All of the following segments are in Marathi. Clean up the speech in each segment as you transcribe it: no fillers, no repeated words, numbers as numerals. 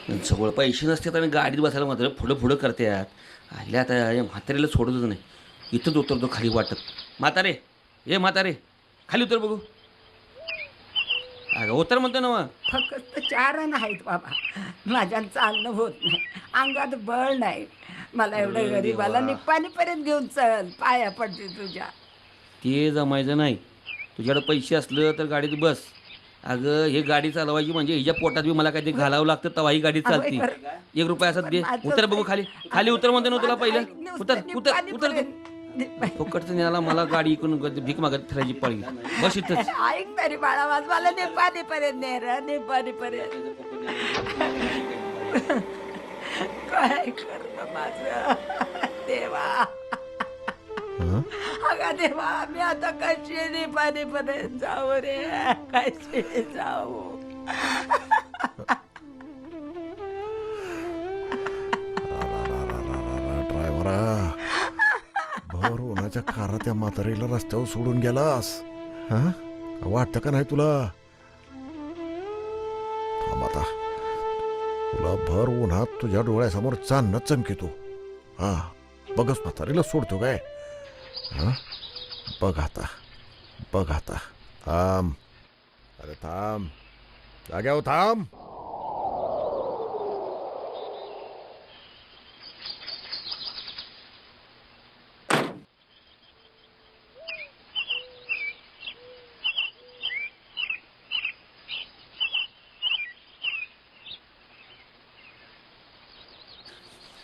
जवळ पैसे नसतात आणि गाडीत बसायला मात्र पुढं पुढं करतात. आल्या आता या म्हातारीला सोडतच नाही. इथंच उतरतो खाली वाटत. म्हातारे, ये म्हातारे, खाली उतर बघू. अगं उतर म्हणतो ना मग. फक्त 4 आहेत बाबा. माझ्यानं चालणं होत नाही. अंगात बळ नाही. मला एवढं अरे गरीबाला देवा. निप्पाणीपर्यंत घेऊन चल. पाया पडते तुझ्या. ते जमायचं नाही. तुझ्याकडे पैसे असलं तर गाडीत बस. अगं हे गाडी चालवायची म्हणजे हिच्या पोटात बी मला काहीतरी घालावं लागतं तेव्हा ही गाडी अगं, चालती. खरं. 1 रुपया असत पण दे. माझं उतर बघू खाली. खाली उतर म्हणते ना तुला माझं पहिलं. ऐक नुसतं उतर उतर उतर तू. निप्पाणीपर्यंत. फुकटचं न्याला मला गाडी इकडून भीक मागत फिरायची पळी. बस इथंच. ऐक तरी बाळा माझ मला निप्पाणीपर्यंत ने र निप्पाणीपर्यंत. काय करत माझं देवा. अगं देवा मी आता कशी निप्पाणीपर्यंत जाऊ रे. कशी जाऊ. ड्रायव्हरा भर उन्हाच्या खारा त्या म्हातारीला रस्त्यावर सोडून गेलास. हा वाटतं का नाही तुला? थांब आता, तुला भर उन्हात तुझ्या डोळ्यासमोर चांदणं चमकितो. हा बघच म्हातारीला सोडतो काय? हा बघ आता, बघ आता. थांब, अरे थांब, जाग्यावर थांब.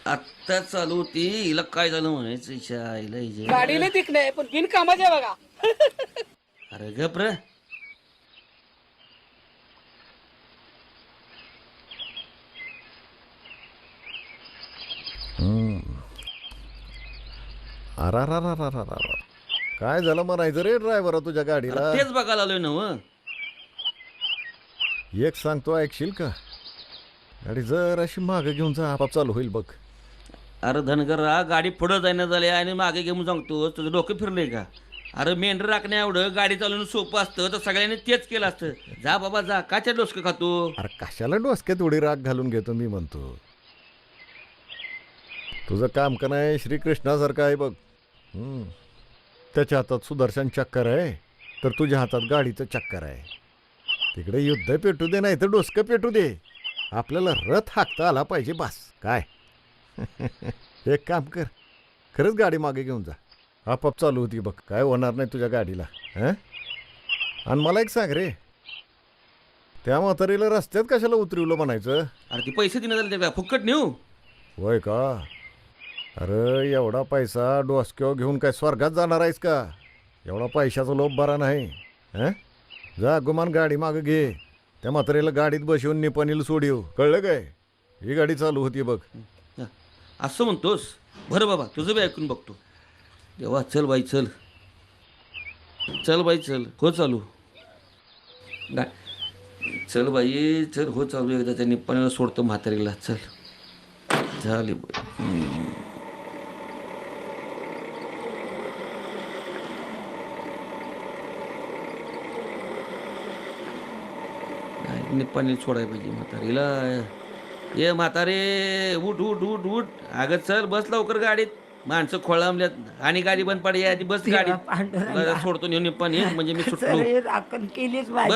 आत्ता चालू होती. हिला काय झालं म्हणायचं हिच्या आईला हिच्या. गाडीला तिकडे पण बिन कामाच्या बघा. अरे गप रे. अरा काय झालं म्हणायचं रे ड्रायव्हर तुझ्या गाडीला? तेच बघायला आलोय ना मग. एक सांगतो ऐकशील का? गाडी जर अशी मागे घेऊन जा, आपाप चालू होईल बघ. अरे धनगररा, गाडी पुढं जायला झाली आणि मागे घेऊन सांगतो तुझं डोकं फिरलंय का? अरे मेंढर राखण्या एवढं गाडी चालवणं सोपं असतं तर सगळ्यांनी तेच केलं असतं. जा बाबा जा, काच्या डोसकं खातो. अरे कशाला डोसक्यात उडी राग घालून घेतो मी म्हणतो. तुझं काम का नाही श्रीकृष्णासारखं आहे बघ. त्याच्या हातात सुदर्शन चक्कर आहे तर तुझ्या हातात गाडीचं चक्कर आहे. तिकडे युद्ध पेटू दे नाही तर डोसकं पेटू दे, आपल्याला रथ हाकता आला पाहिजे बस. काय एक काम कर, खरंच गाडी मागे घेऊन जा, आपाप चालू होती बघ. काय होणार नाही तुझ्या गाडीला. हां आणि मला एक सांग रे, त्या म्हातारीला रस्त्यात कशाला उतरवलं म्हणायचं? अरे ती पैसे देण्यात झाले का फुकट नेऊ? होय का? अरे एवढा पैसा डोसक्यावर घेऊन काय स्वर्गात जाणार आहेस का? एवढा पैशाचा लोभ बरा नाही. हां जा गुमान गाडी मागं घे. त्या म्हातारीला गाडीत बसवून निपाणीला सोडीव, कळलं काय? ही गाडी चालू होती बघ. असं म्हणतोस? बरं बाबा तुझं बी ऐकून बघतो. देवा चल बाई चल. चल बाई चल, हो चालू. चल बाई चल, हो चालू. एकदा त्या निप्पाणीला सोडतो म्हातारीला. चल झाली बाई. निप्पाणीला सोडायला पाहिजे म्हातारीला. ये म्हातारे, उठ उठ उठ उठ. अगं चल बस लवकर गाडीत. माणसं खोळंबल्यात आणि गाडी बंद पडली आधी. बस गाडी पांडुरंगा. सोडतो नेऊन निप्पाणी म्हणजे मी सुटलो. सगळे राखण केलीच बस. माझी.